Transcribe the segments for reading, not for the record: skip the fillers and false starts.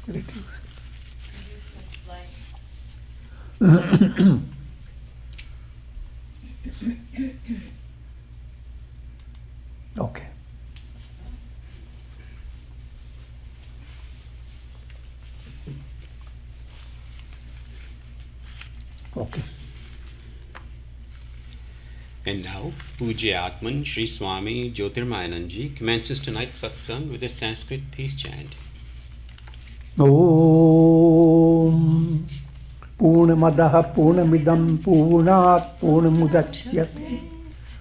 Reduce. Okay. Okay. And now, Pujya Atman Sri Swami Jyotirmayananda ji commences tonight's satsang with a Sanskrit peace chant. Om Purnamadaha Purnamidam Purnat Purnamudachyate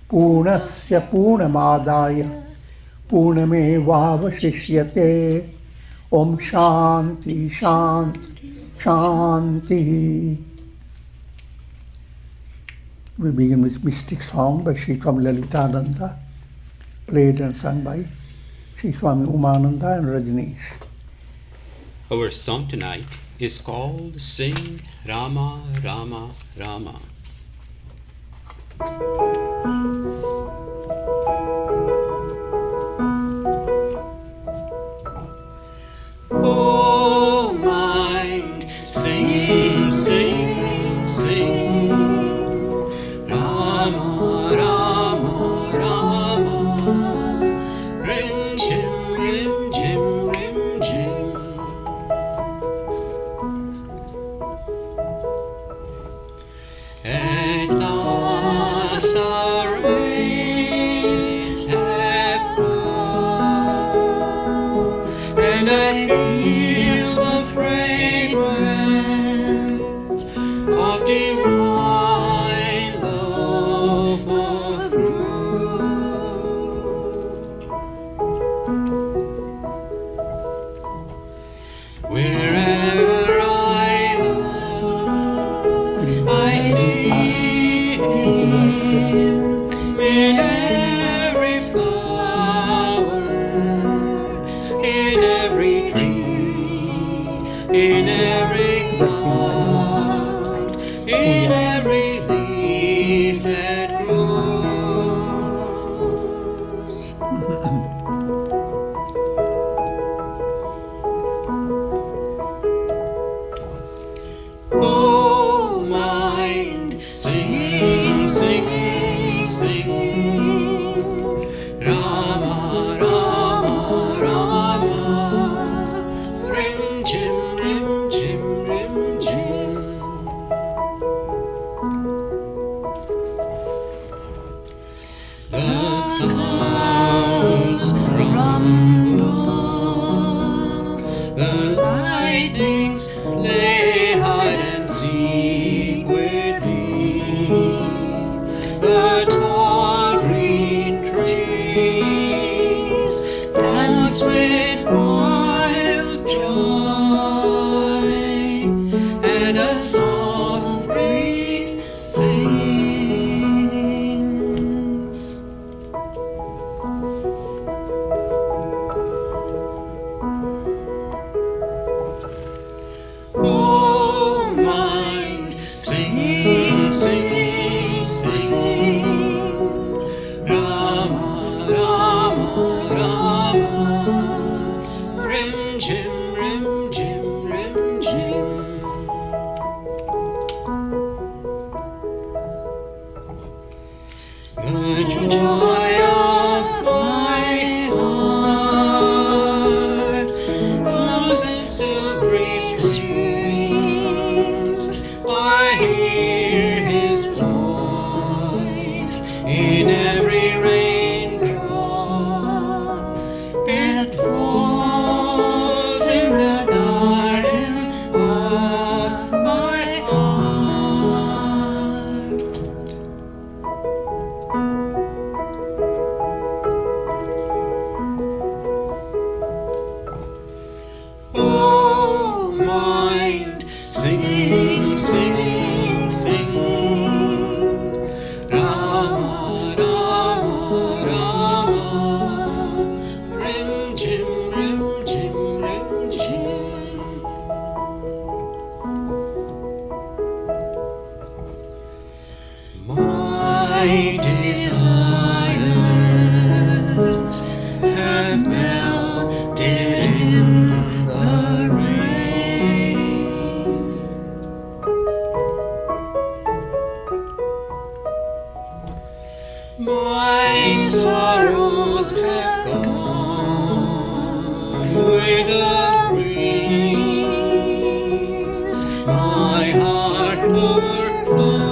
Purnasya Purnamadaya Purnamevavashishyate. Om Shanti Shanti Shanti. We begin with mystic song by Sri Swami Lalitananda, played and sung by Sri Swami Umananda and Rajneesh. Our song tonight is called Sing Rama Rama Rama. Oh mind, sing, sing, sing, Rama Rama Rama, Rim Jim Rim Jim Rim Jim. At last our rains have come, and I feel the fragrance of divine love of fruit. Wherever I look, I see Him in every flower, in every tree, in every cloud, in every leaf that grows. Oh mind, sing, sing, sing, Rama Rama Rama, Rim Jim Rim Jim Rim Jim. The clouds rumble, the lightnings play hide and seek with me. The tall green trees dance with wild joy, and a soft breeze sings. Oh mind, sing, sing, sing, Rama Rama Rama, Rim Jim Rim Jim Rim Jim. The joy of my heart flows into breeze streams. I hear His voice in every raindrop. It falls in the garden of my heart. Oh mind, sing, sing, sing, Rama Rama Rama, Rim Jim Rim Jim Rim Jim. My desires have melted in the shadows have gone with the breeze. My heart overflows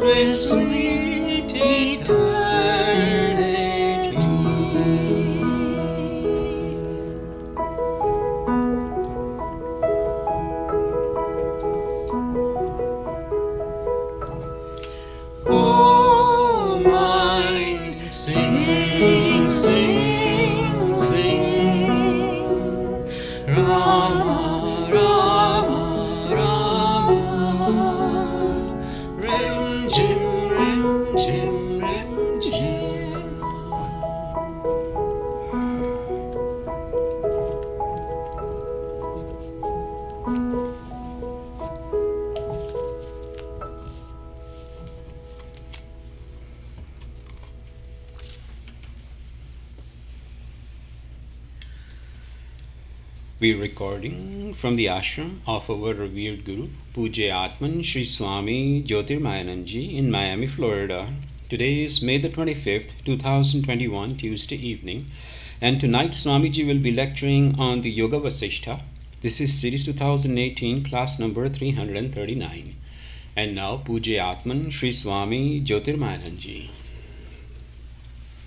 with sweet eternity. Oh my, sing, sing, sing, Rama, Rama, Rama, Rim Jim, Rim Jim, Rim Jim. We're recording from the ashram of our revered Guru, Pujya Atman Sri Swami Jyotirmayananda in Miami, Florida. Today is May the 25th, 2021, Tuesday evening, and tonight Swamiji will be lecturing on the Yoga Vasistha. This is Series 2018, class number 339. And now Pujya Atman Sri Swami Jyotirmayananda.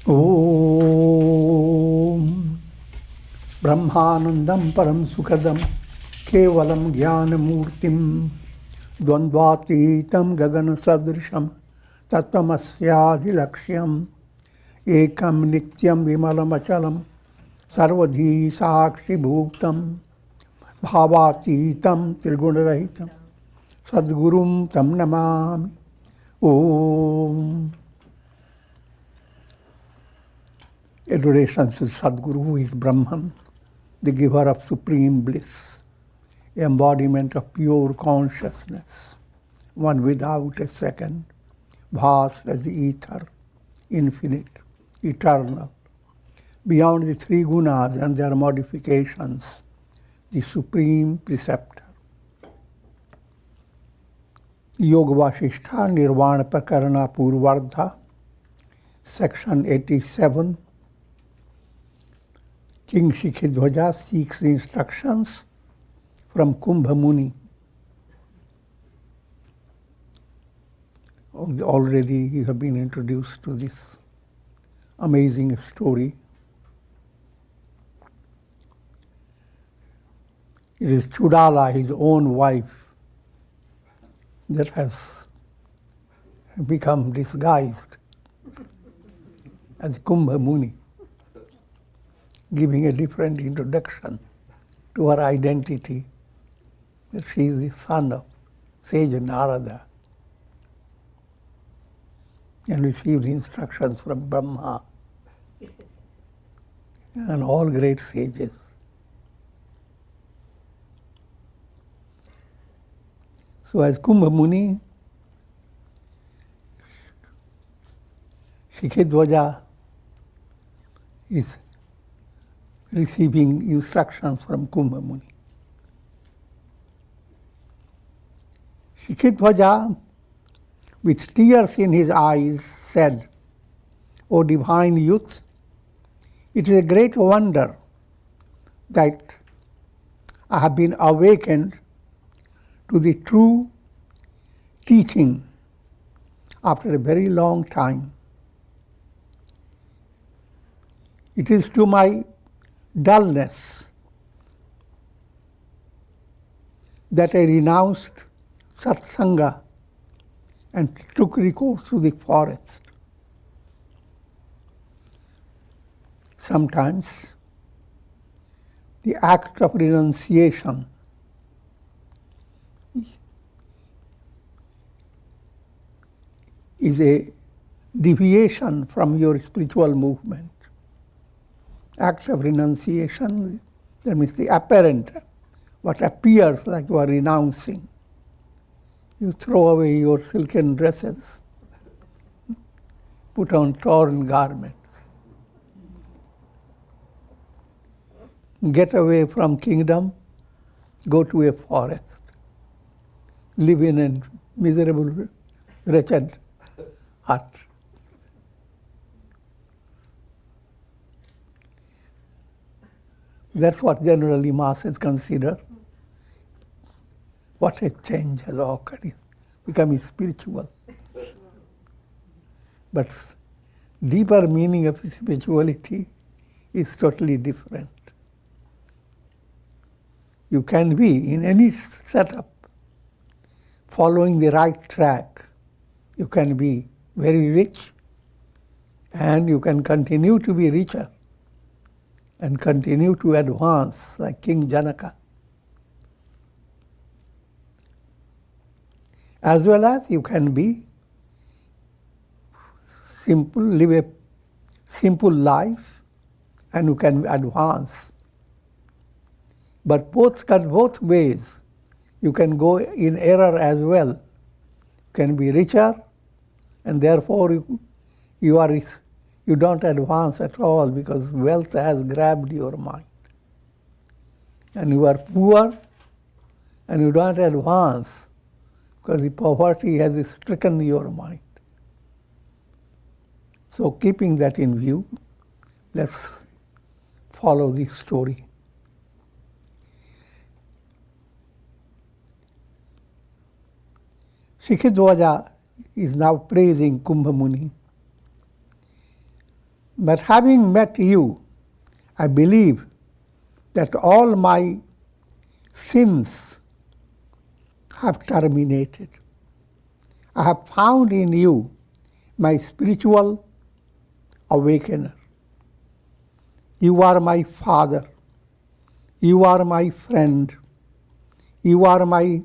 Om Brahmanandam Param Sukadam Kevalam Jnanamurtim Dvandvatitam Gagana Sadrisham Tattvamasyaadhi Lakshyam Ekam Nityam Vimalam Achalam Sarvadhi Sakshi Bhuktam Bhavatitam Tirgunarahitam Sadgurum Tam Namami. Om. Adoration to Sadguru, who is Brahman, the giver of supreme bliss, embodiment of pure consciousness, one without a second, vast as the ether, infinite, eternal, beyond the three gunas and their modifications, the supreme preceptor. Yoga Vasistha Nirvana Prakarana Purvardha, section 87. King Shikhidwaja seeks instructions from Kumbha Muni. Already you have been introduced to this amazing story. It is Chudala, his own wife, that has become disguised as Kumbha Muni, giving a different introduction to her identity, that she is the son of sage Narada and received instructions from Brahma and all great sages. So as Kumbha Muni, Shikhidwaja is receiving instructions from Kumbha Muni. Shikhidwaja, with tears in his eyes, said, "O divine youth, it is a great wonder that I have been awakened to the true teaching after a very long time. It is to my dullness that I renounced satsanga and took recourse to the forest. Sometimes the act of renunciation is a deviation from your spiritual movement. Act of renunciation, that means the apparent, what appears like you are renouncing. You throw away your silken dresses, put on torn garments, get away from kingdom, go to a forest, live in a miserable, wretched hut. That's what generally masses consider. What a change has occurred. It's becoming spiritual. But deeper meaning of spirituality is totally different. You can be in any setup following the right track. You can be very rich and you can continue to be richer and continue to advance like King Janaka. As well as you can be simple, live a simple life, and you can advance. But both ways, you can go in error as well. You can be richer, and therefore you don't advance at all because wealth has grabbed your mind. And you are poor, and you don't advance because the poverty has stricken your mind. So keeping that in view, let's follow this story. Shikhidwaja is now praising Kumbha Muni. But having met you, I believe that all my sins have terminated. I have found in you my spiritual awakener. You are my father. You are my friend. You are my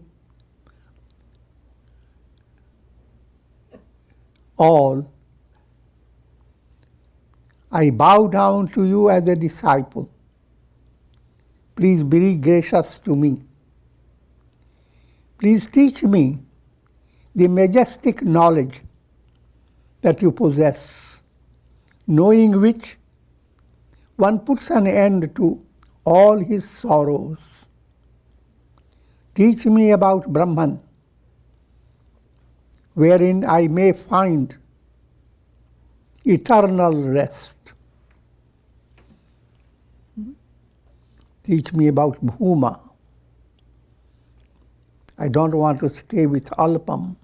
all. I bow down to you as a disciple. Please be gracious to me. Please teach me the majestic knowledge that you possess, knowing which one puts an end to all his sorrows. Teach me about Brahman, wherein I may find eternal rest. Teach me about Bhuma. I don't want to stay with Alpam.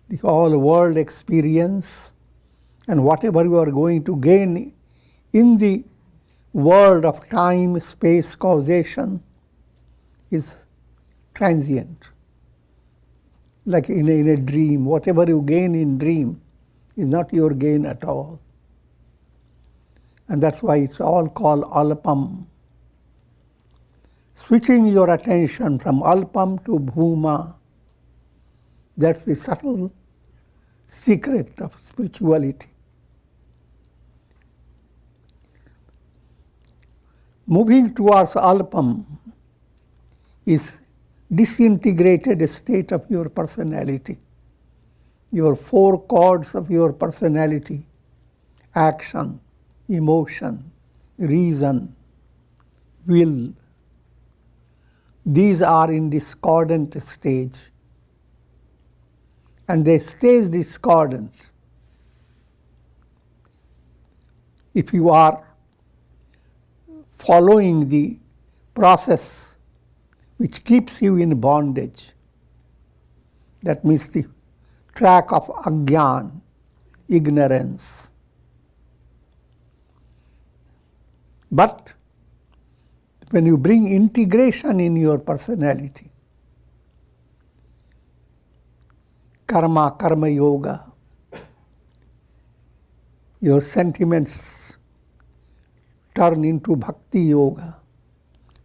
The whole world experience and whatever you are going to gain in the world of time, space, causation is transient. Like in a dream, whatever you gain in dream is not your gain at all. And that's why it's all called Alpam. Switching your attention from Alpam to Bhuma, that's the subtle secret of spirituality. Moving towards Alpam is disintegrated state of your personality. Your four chords of your personality, action, emotion, reason, will, these are in discordant stage. And they stay discordant if you are following the process which keeps you in bondage. That means the track of Agyan, ignorance. But when you bring integration in your personality, karma yoga, your sentiments turn into bhakti yoga,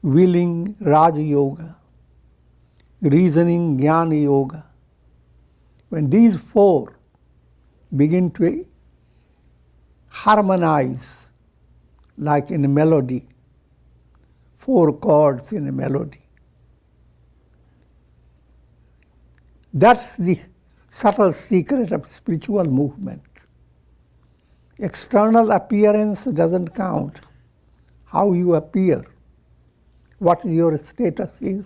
willing Raj yoga, reasoning Jnana yoga. When these four begin to harmonize like in a melody, four chords in a melody, that's the subtle secret of spiritual movement. External appearance doesn't count. How you appear, what your status is.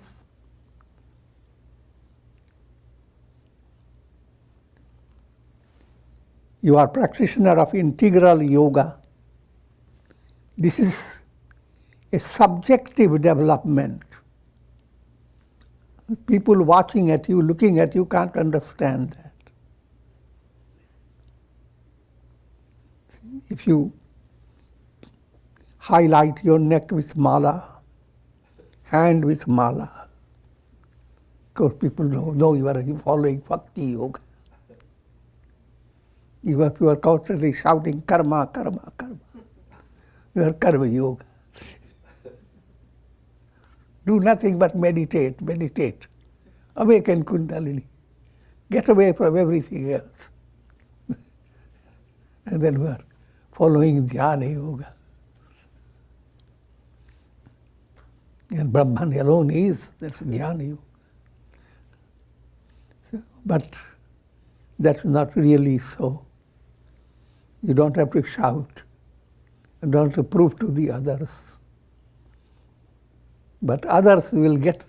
You are practitioner of integral yoga. This is a subjective development. People watching at you, looking at you, can't understand that. If you highlight your neck with mala, hand with mala, of course people know you are following bhakti yoga. You are constantly shouting karma, karma, karma. You are karma yoga. Do nothing but meditate, meditate. Awaken Kundalini. Get away from everything else. And then we are following Dhyana Yoga. And Brahman alone that's Dhyana Yoga. But that's not really so. You don't have to shout. You don't have to prove to the others. But others will get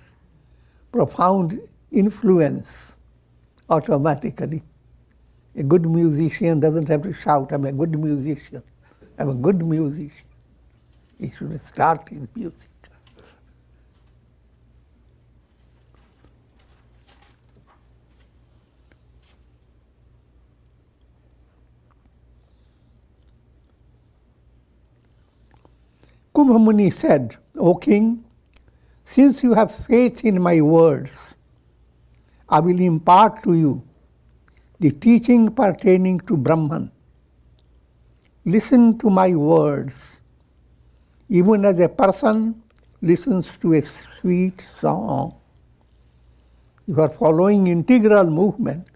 profound influence automatically. A good musician doesn't have to shout, I'm a good musician. I'm a good musician. He should start his music. Kumbha Muni said, O king, since you have faith in my words, I will impart to you the teaching pertaining to Brahman. Listen to my words, even as a person listens to a sweet song. You are following integral movement.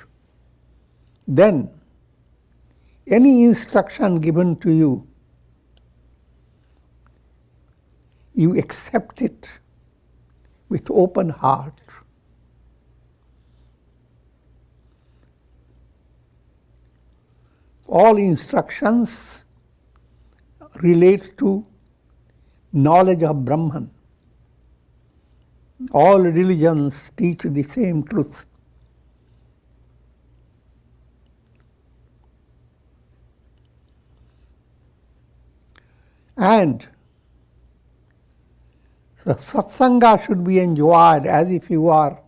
Then, any instruction given to you, you accept it with open heart. All instructions relate to knowledge of Brahman. All religions teach the same truth. And the satsanga should be enjoyed as if you are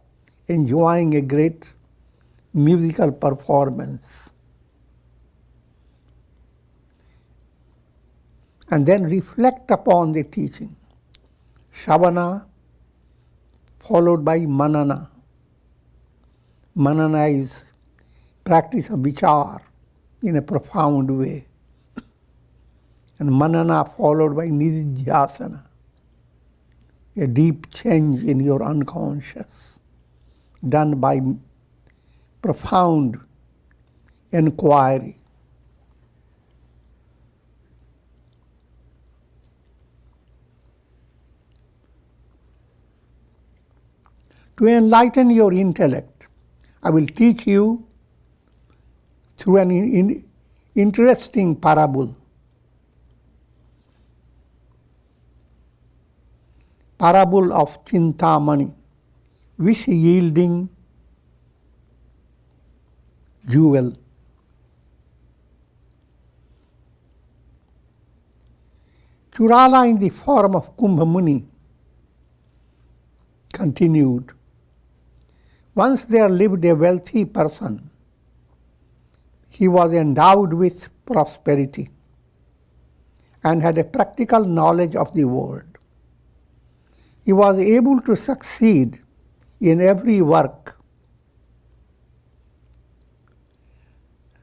enjoying a great musical performance. And then reflect upon the teaching. Shavana followed by manana. Manana is practice of vichar in a profound way. And manana followed by nididhyasana, a deep change in your unconscious, done by profound inquiry. To enlighten your intellect, I will teach you through an interesting parable. Parable of Chintamani, wish-yielding jewel. Churala in the form of Kumbha Muni continued, once there lived a wealthy person. He was endowed with prosperity and had a practical knowledge of the world. He was able to succeed in every work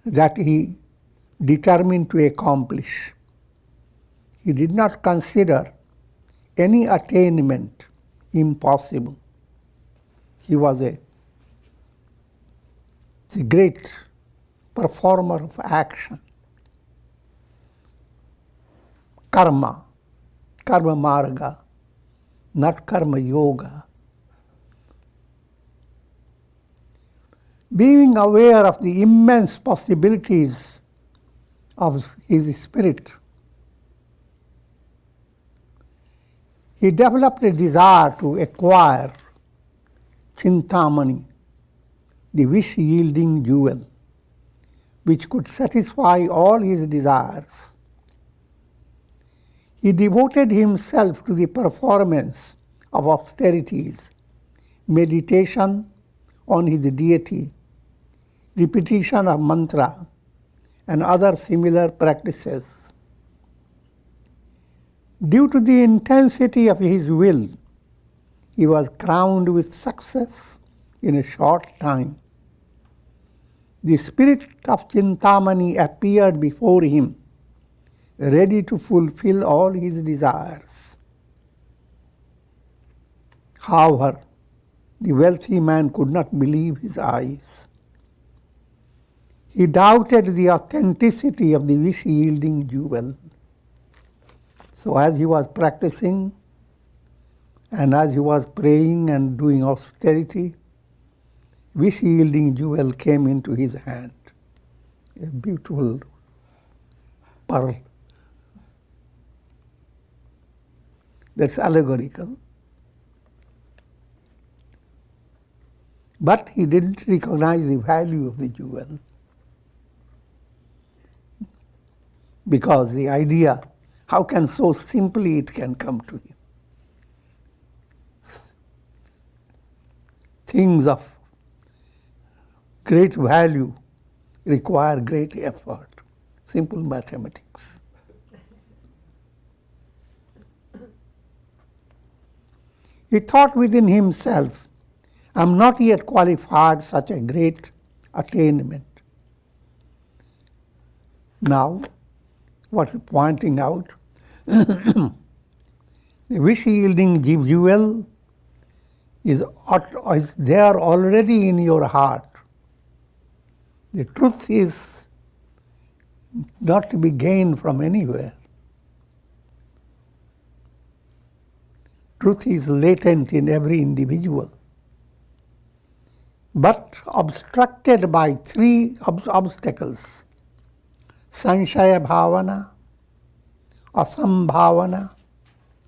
that he determined to accomplish. He did not consider any attainment impossible. He was a great performer of action. Karma, karma marga, not karma yoga. Being aware of the immense possibilities of his spirit, he developed a desire to acquire Chintamani, the wish-yielding jewel, which could satisfy all his desires. He devoted himself to the performance of austerities, meditation on his deity, repetition of mantra, and other similar practices. Due to the intensity of his will, he was crowned with success in a short time. The spirit of Chintamani appeared before him, ready to fulfill all his desires. However, the wealthy man could not believe his eyes. He doubted the authenticity of the wish-yielding jewel. So as he was practicing, and as he was praying and doing austerity, wish-yielding jewel came into his hand. A beautiful pearl. That's allegorical. But he didn't recognize the value of the jewel, because the idea, how can so simply it can come to him? Things of great value require great effort. Simple mathematics. He thought within himself, I am not yet qualified such a great attainment. Now, what is pointing out, the wish-yielding jewel is there already in your heart. The truth is not to be gained from anywhere. Truth is latent in every individual, but obstructed by three obstacles: sanshaya bhavana, asambhavana,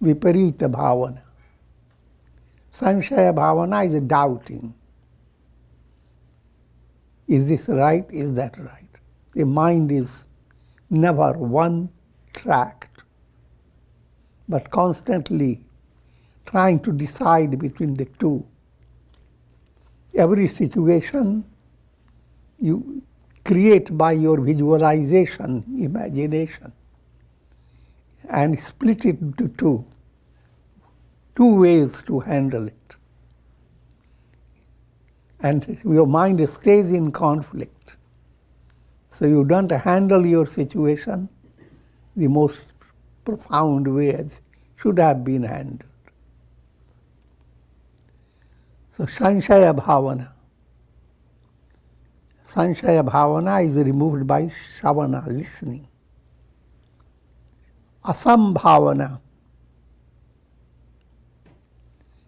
viparita bhavana. Sanshaya bhavana is doubting. Is this right? Is that right? The mind is never one-tracked, but constantly trying to decide between the two. Every situation you create by your visualization, imagination, and split it into two ways to handle it. And your mind stays in conflict. So you don't handle your situation the most profound way as should have been handled. So sanshaya bhavana. Sanshaya bhavana is removed by shravana, listening. Asambhavana.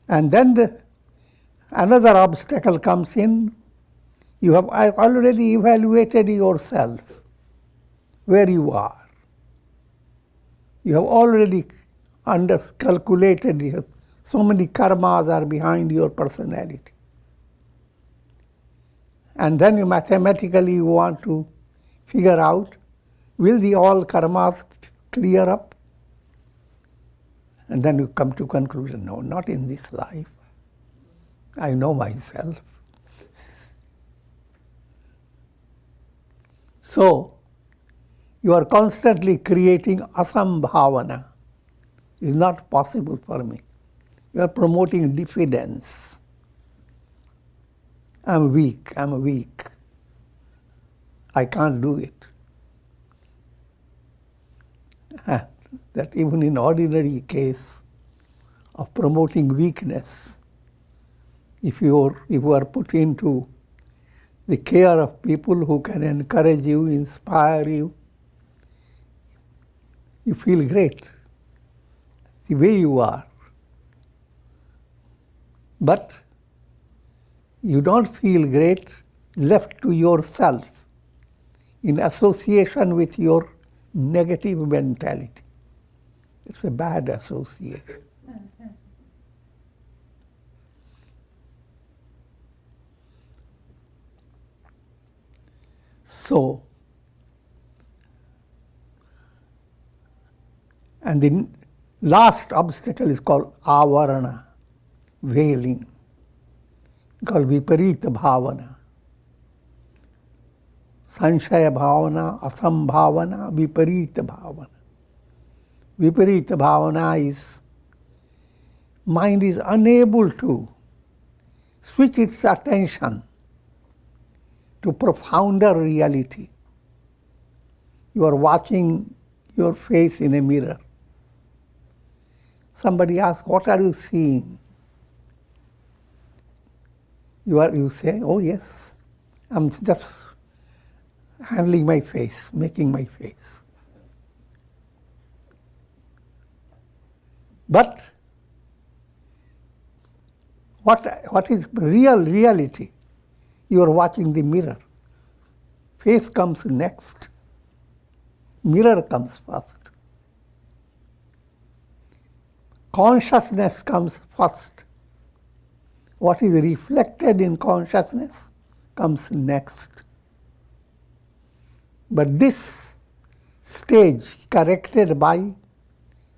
And then another obstacle comes in. You have already evaluated yourself, where you are. You have already calculated so many karmas are behind your personality. And then you mathematically want to figure out, will the all karmas clear up? And then you come to conclusion, no, not in this life. I know myself. So, you are constantly creating asambhavana. It's not possible for me. You are promoting diffidence. I'm weak. I can't do it. That even in ordinary case of promoting weakness, if you are put into the care of people who can encourage you, inspire you, you feel great the way you are. But you don't feel great left to yourself in association with your negative mentality. It's a bad association. So, And the last obstacle is called avarana, veiling, called viparita bhavana. Sanshaya bhavana, asambhavana, viparita bhavana. Viparita bhavana is mind is unable to switch its attention to profounder reality. You are watching your face in a mirror. Somebody asks, what are you seeing? You say, oh yes, I'm just handling my face, making my face. But what is real reality? You are watching the mirror. Face comes next. Mirror comes first. Consciousness comes first. What is reflected in consciousness comes next. But this stage corrected by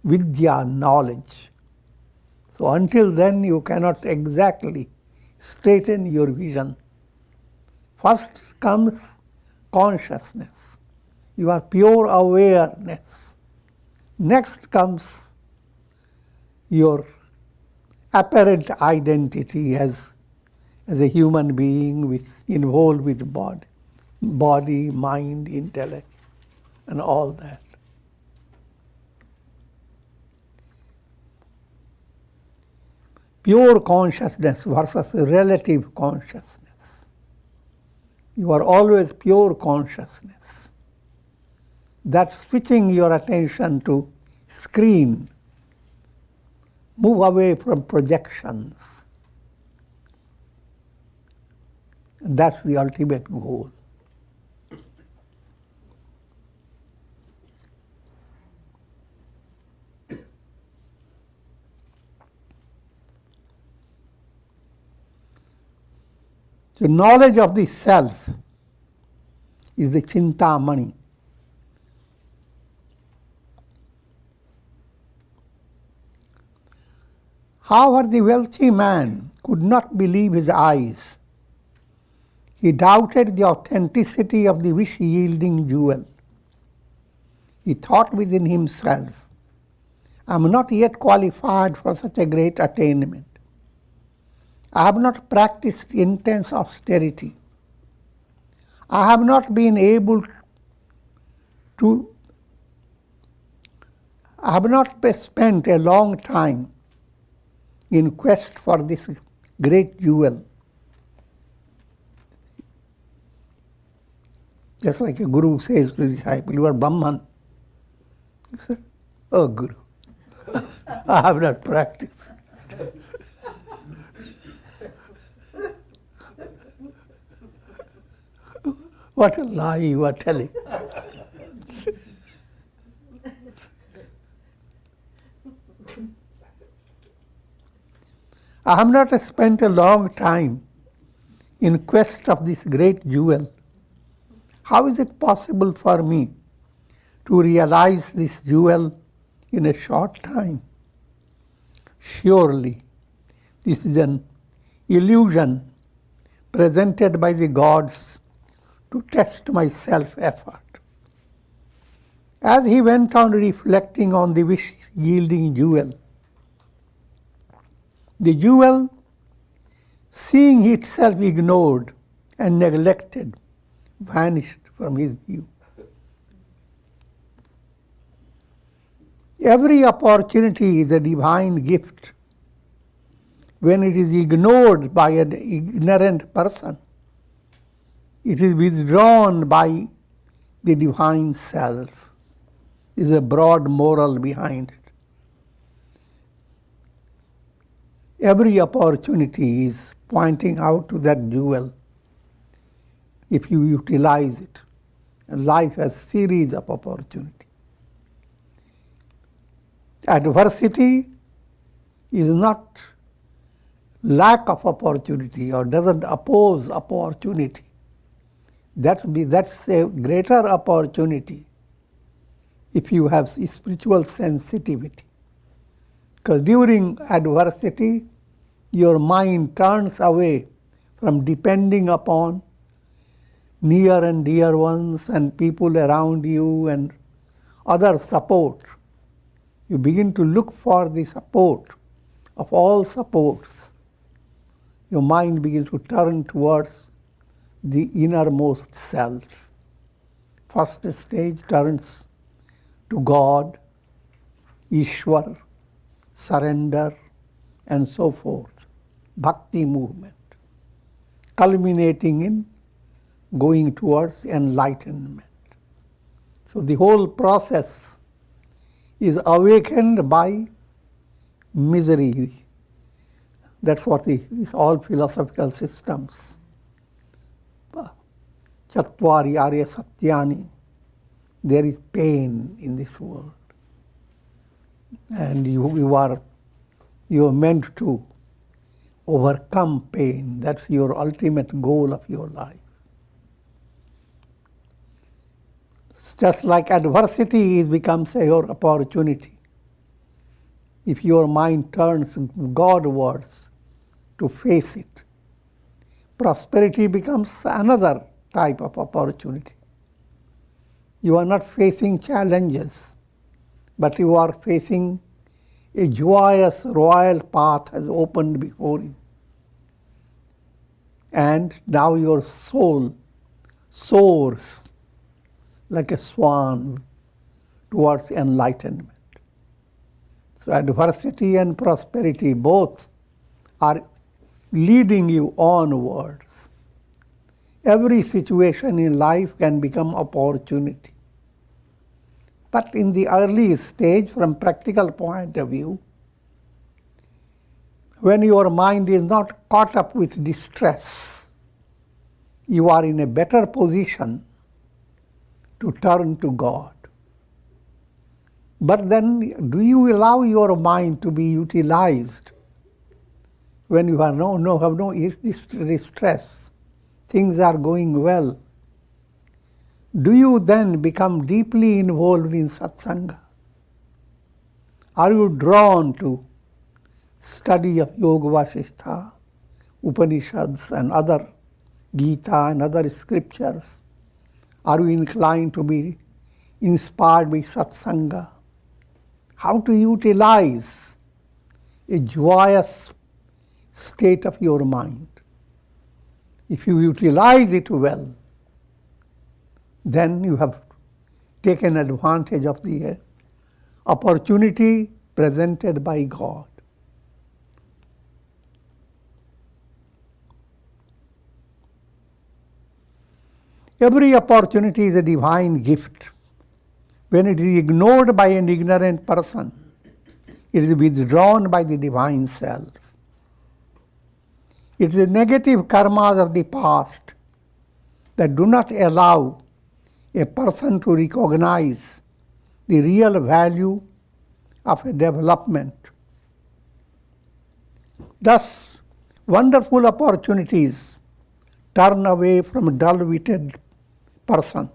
vidya, knowledge. So until then you cannot exactly straighten your vision. First comes consciousness. You are pure awareness. Next comes your apparent identity as a human being involved with body, mind, intellect, and all that. Pure consciousness versus relative consciousness. You are always pure consciousness. That's switching your attention to screen. Move away from projections. That's the ultimate goal. The knowledge of the self is the chintamani. However, the wealthy man could not believe his eyes. He doubted the authenticity of the wish-yielding jewel. He thought within himself, I am not yet qualified for such a great attainment. I have not practiced intense austerity. I have not been able to, I have not spent a long time in quest for this great jewel. Just like a guru says to the disciple, you are Brahman. He said, oh Guru, I have not practiced. What a lie you are telling. I have not spent a long time in quest of this great jewel. How is it possible for me to realize this jewel in a short time? Surely, this is an illusion presented by the gods to test my self-effort. As he went on reflecting on the wish-yielding jewel, the jewel, seeing itself ignored and neglected, vanished from his view. Every opportunity is a divine gift. When it is ignored by an ignorant person, it is withdrawn by the divine self. There is a broad moral behind it. Every opportunity is pointing out to that jewel if you utilize it. And life has a series of opportunities. Adversity is not lack of opportunity or doesn't oppose opportunity. That's a greater opportunity if you have spiritual sensitivity. Because during adversity, your mind turns away from depending upon near and dear ones and people around you and other support. You begin to look for the support of all supports. Your mind begins to turn towards the innermost self. First stage turns to God, Ishwar, surrender, and so forth. Bhakti movement, culminating in going towards enlightenment. So the whole process is awakened by misery. That's what all philosophical systems. Chatvari Arya Satyani. There is pain in this world. And you are meant to overcome pain. That's your ultimate goal of your life. Just like adversity becomes your opportunity. If your mind turns Godwards to face it, prosperity becomes another type of opportunity. You are not facing challenges, but you are facing a joyous royal path has opened before you. And now your soul soars like a swan towards enlightenment. So adversity and prosperity both are leading you onwards. Every situation in life can become opportunity. But in the early stage, from practical point of view, when your mind is not caught up with distress, you are in a better position to turn to God. But then, do you allow your mind to be utilized when you have no distress? Things are going well. Do you then become deeply involved in satsanga? Are you drawn to study of Yoga Vasistha, Upanishads and other Gita and other scriptures? Are you inclined to be inspired by satsanga? How to utilize a joyous state of your mind? If you utilize it well, then you have taken advantage of the opportunity presented by God. Every opportunity is a divine gift. When it is ignored by an ignorant person, it is withdrawn by the divine self. It is the negative karmas of the past that do not allow a person to recognize the real value of a development. Thus, wonderful opportunities turn away from a dull-witted person,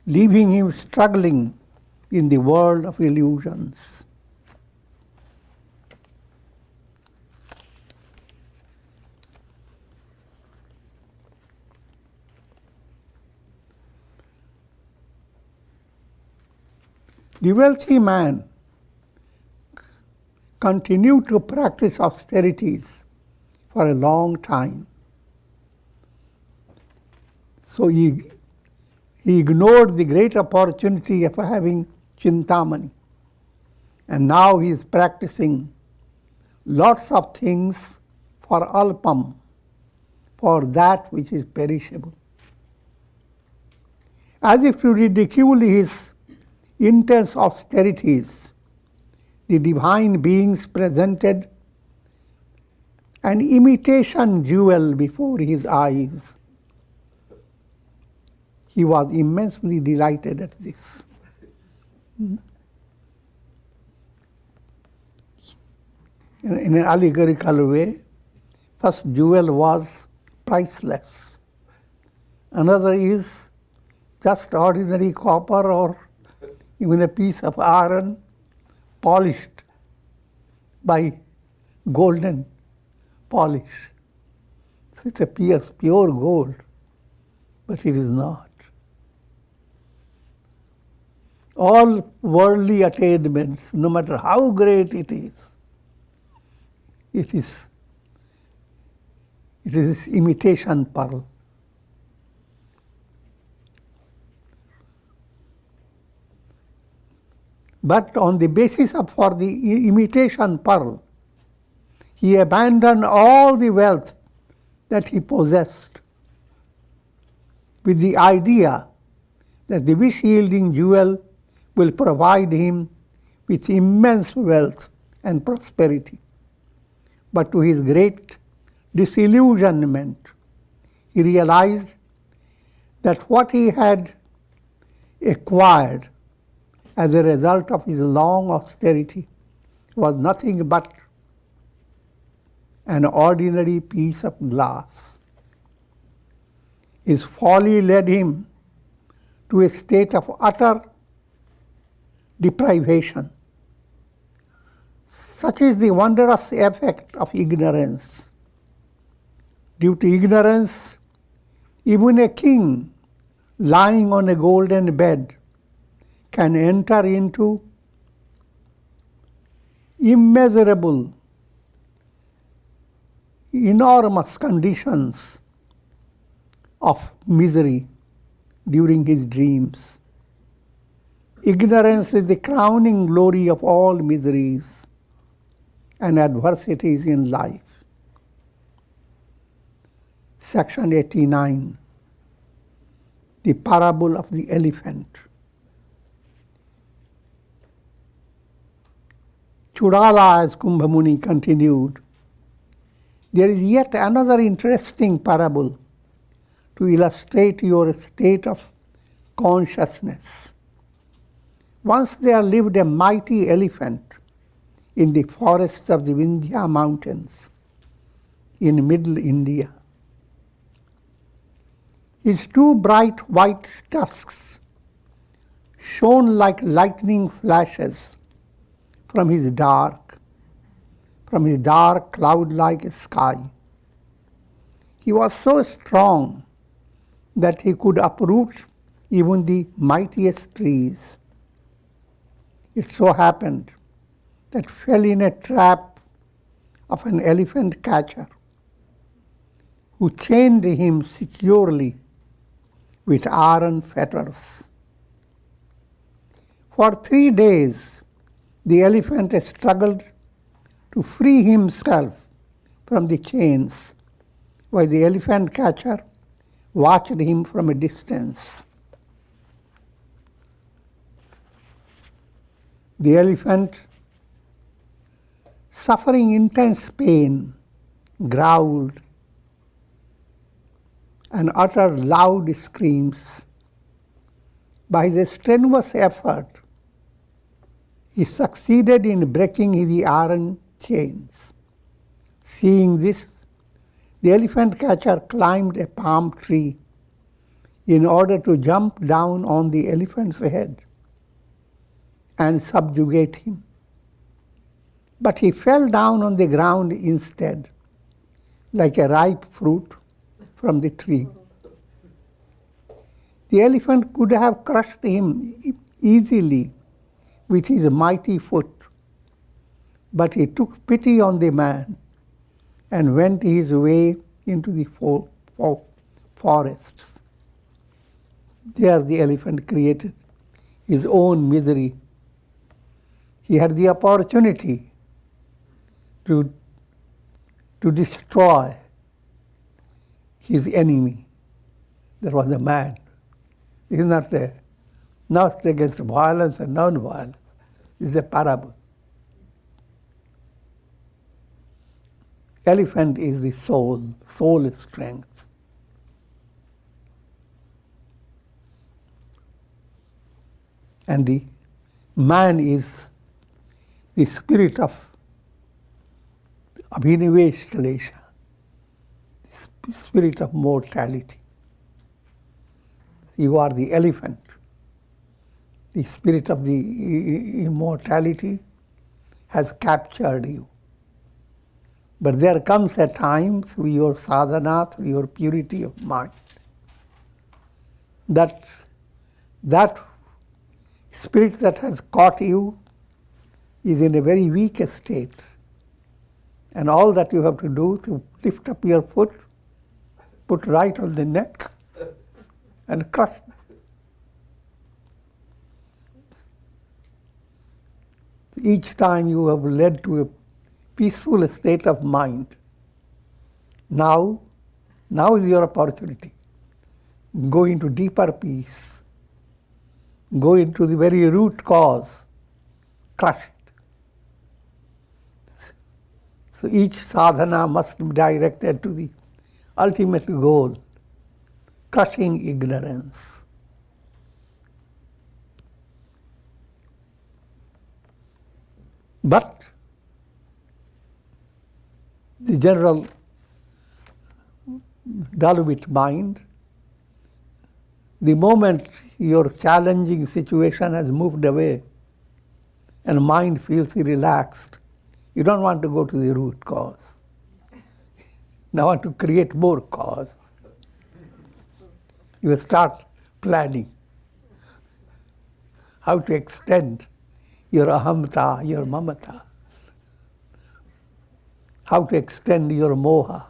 leaving him struggling in the world of illusions. The wealthy man continued to practice austerities for a long time. So he ignored the great opportunity of having Chintamani. And now he is practicing lots of things for Alpam, for that which is perishable. As if to ridicule his intense austerities, the divine beings presented an imitation jewel before his eyes. He was immensely delighted at this. In an allegorical way, first jewel was priceless. Another is just ordinary copper or even a piece of iron polished by golden polish. So it appears pure gold, but it is not. All worldly attainments, no matter how great it is imitation pearl. But on the basis of for the imitation pearl, he abandoned all the wealth that he possessed with the idea that the wish-yielding jewel will provide him with immense wealth and prosperity. But to his great disillusionment, he realized that what he had acquired as a result of his long austerity was nothing but an ordinary piece of glass. His folly led him to a state of utter deprivation. Such is the wondrous effect of ignorance. Due to ignorance, even a king lying on a golden bed can enter into immeasurable, enormous conditions of misery during his dreams. Ignorance is the crowning glory of all miseries and adversities in life. Section 89, the parable of the elephant. Chudala, as Kumbhamuni continued, there is yet another interesting parable to illustrate your state of consciousness. Once there lived a mighty elephant in the forests of the Vindhya mountains in middle India. His two bright white tusks shone like lightning flashes from his dark cloud-like sky. He was so strong that he could uproot even the mightiest trees. It so happened that fell in a trap of an elephant catcher who chained him securely with iron fetters. For 3 days, the elephant struggled to free himself from the chains, while the elephant catcher watched him from a distance. The elephant, suffering intense pain, growled and uttered loud screams. By his strenuous effort, he succeeded in breaking the iron chains. Seeing this, the elephant catcher climbed a palm tree in order to jump down on the elephant's head and subjugate him. But he fell down on the ground instead, like a ripe fruit from the tree. The elephant could have crushed him easily with his mighty foot, but he took pity on the man and went his way into the forests. There the elephant created his own misery. He had the opportunity to destroy his enemy. That was a man. It is not against violence and non-violence. It is a parable. Elephant is the soul strength. And the man is the spirit of Abhinivesh Klesha, the spirit of mortality. You are the elephant the spirit of the immortality has captured you. But there comes a time through your sadhana, through your purity of mind, that spirit that has caught you is in a very weak state. And all that you have to do to lift up your foot, put right on the neck, and crush it. Each time you have led to a peaceful state of mind. Now is your opportunity. Go into deeper peace. Go into the very root cause. Crush it. So each sadhana must be directed to the ultimate goal, crushing ignorance. But the general dull-wit mind, the moment your challenging situation has moved away and mind feels relaxed, you don't want to go to the root cause. Now want to create more cause. You start planning how to extend your ahamta, your mamata, how to extend your moha.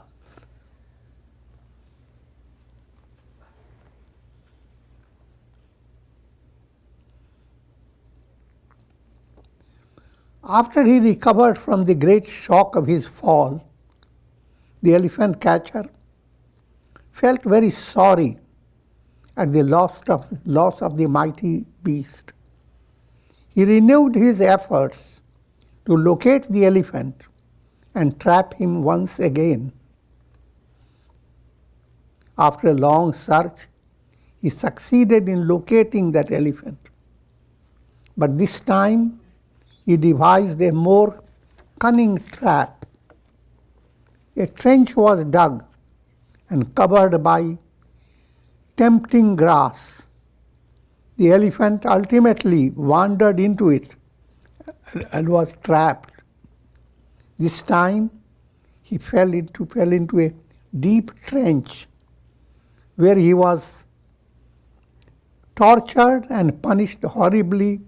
After he recovered from the great shock of his fall, the elephant catcher felt very sorry at the loss of the mighty beast. He renewed his efforts to locate the elephant and trap him once again. After a long search, he succeeded in locating that elephant. But this time, he devised a more cunning trap. A trench was dug and covered by tempting grass. The elephant ultimately wandered into it and was trapped. This time, he fell into a deep trench where he was tortured and punished horribly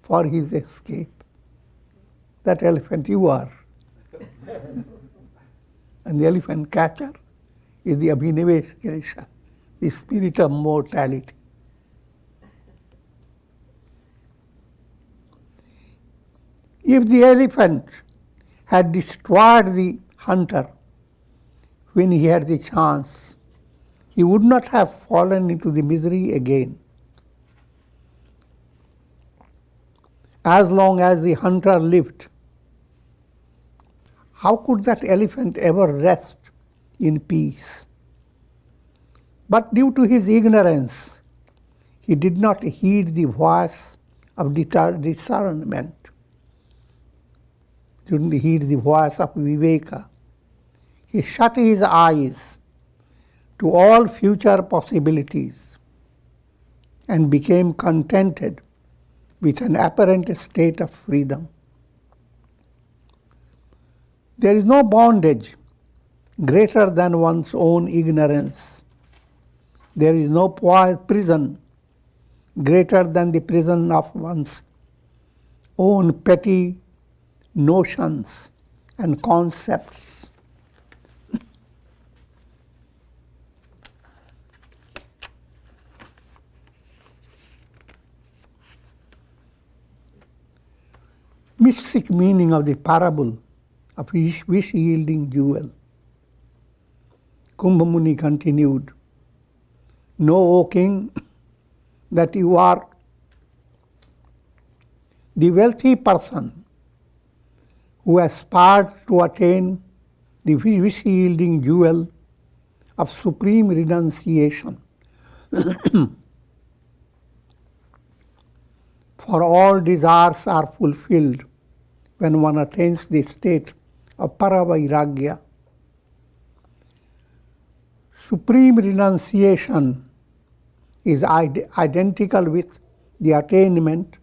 for his escape. That elephant you are. And the elephant catcher is the Abhiniveshkesha, the spirit of mortality. If the elephant had destroyed the hunter when he had the chance, he would not have fallen into the misery again. As long as the hunter lived, how could that elephant ever rest in peace? But due to his ignorance, he did not heed the voice of discernment. He didn't heed the voice of viveka. He shut his eyes to all future possibilities and became contented with an apparent state of freedom. There is no bondage greater than one's own ignorance. There is no prison greater than the prison of one's own petty notions and concepts. Mystic meaning of the parable of wish-yielding jewel. Kumbha Muni continued, "Know, O king, that you are the wealthy person who aspired to attain the wish-yielding jewel of supreme renunciation. For all desires are fulfilled when one attains the state of paravairagya. Supreme renunciation is identical with the attainment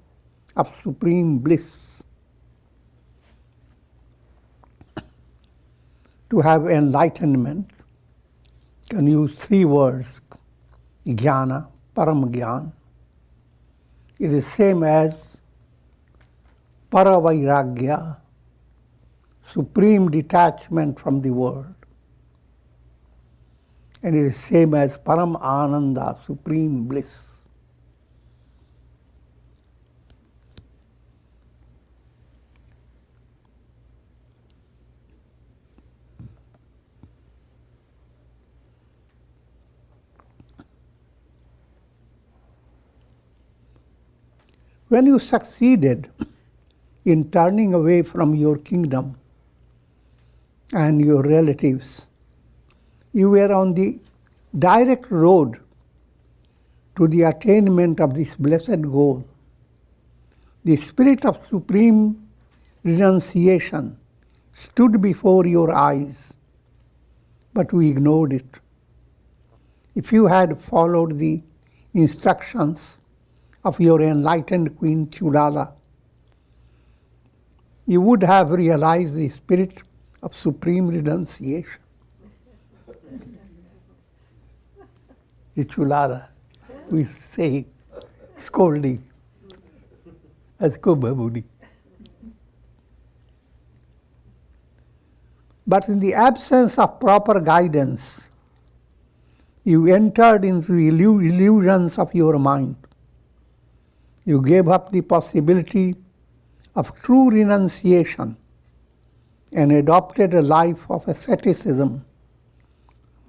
of supreme bliss. To have enlightenment, can use three words: jnana, param jnana. It is same as paravairagya, supreme detachment from the world. And it is same as param ananda, supreme bliss. When you succeeded in turning away from your kingdom and your relatives, you were on the direct road to the attainment of this blessed goal. The spirit of supreme renunciation stood before your eyes, but we ignored it. If you had followed the instructions of your enlightened Queen Chudala, you would have realized the spirit of supreme renunciation. The Chudala, we say, scolding as Kubhabudi. But in the absence of proper guidance, you entered into the illusions of your mind. You gave up the possibility of true renunciation and adopted a life of asceticism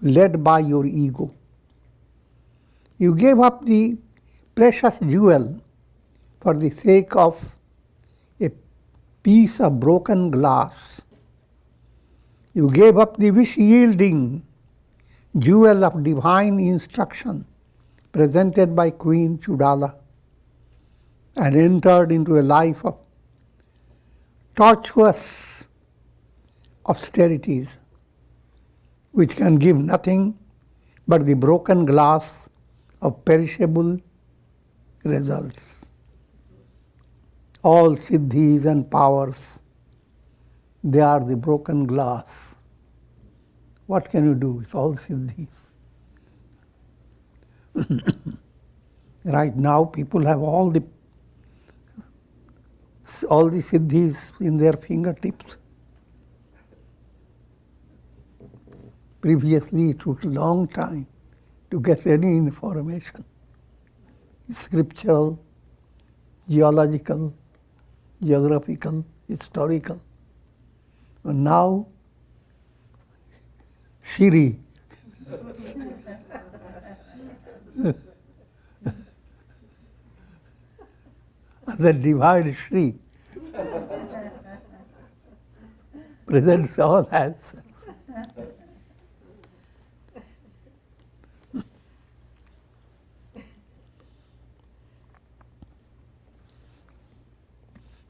led by your ego. You gave up the precious jewel for the sake of a piece of broken glass. You gave up the wish-yielding jewel of divine instruction presented by Queen Chudala and entered into a life of tortuous austerities which can give nothing but the broken glass of perishable results. All siddhis and powers, they are the broken glass. What can you do with all siddhis? Right now, people have all the siddhis in their fingertips. Previously, it took a long time to get any information, scriptural, geological, geographical, historical. And now, Shri, the divine Shri, presents all answers.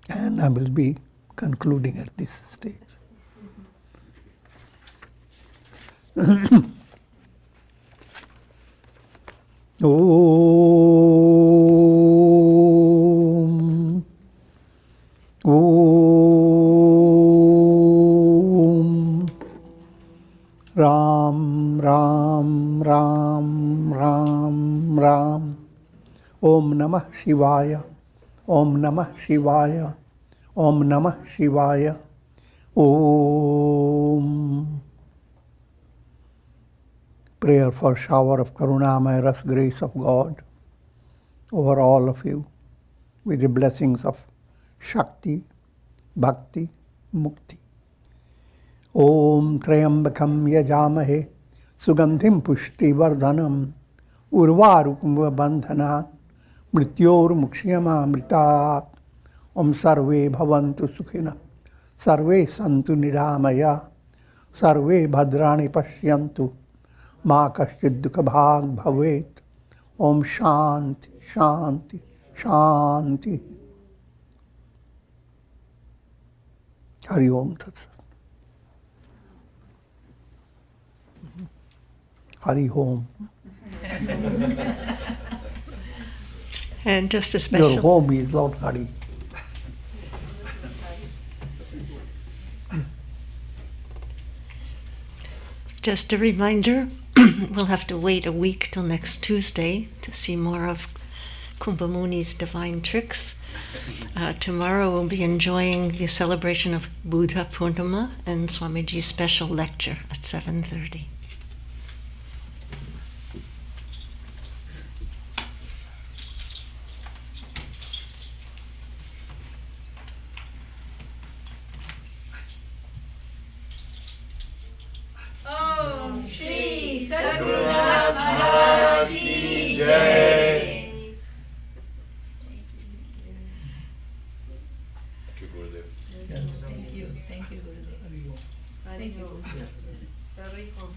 And I will be concluding at this stage. Om. Om. Ram, Ram, Ram, Ram, Ram. Om Namah Shivaya. Om Namah Shivaya. Om Namah Shivaya. Om. Prayer for shower of Karunamaya Ras grace of God over all of you with the blessings of Shakti, Bhakti, Mukti. Om Trayambakam Yajamahe Sugandhim Pushti Vardhanam Urvarukum Bandhanat Mrityor Mukshiyama Mritat. Om Sarve Bhavantu Sukhina Sarve Santu Niramaya Sarve Bhadrani Pashyantu Ma Kaschid Dukha Bhag Bhavet. Om Shanti, Shanti, Shanti. Hari Om Tat Sat. Hari Om. And just a Your special... home is Lord Hari. Just a reminder, we'll have to wait a week till next Tuesday to see more of Kumbha Muni's divine tricks. Tomorrow we'll be enjoying the celebration of Buddha Purnima and Swamiji's special lecture at 7:30. Om Shri Sadguru Maharaj Ki Jai. Thank you, Gurudev. Thank you. Very cool.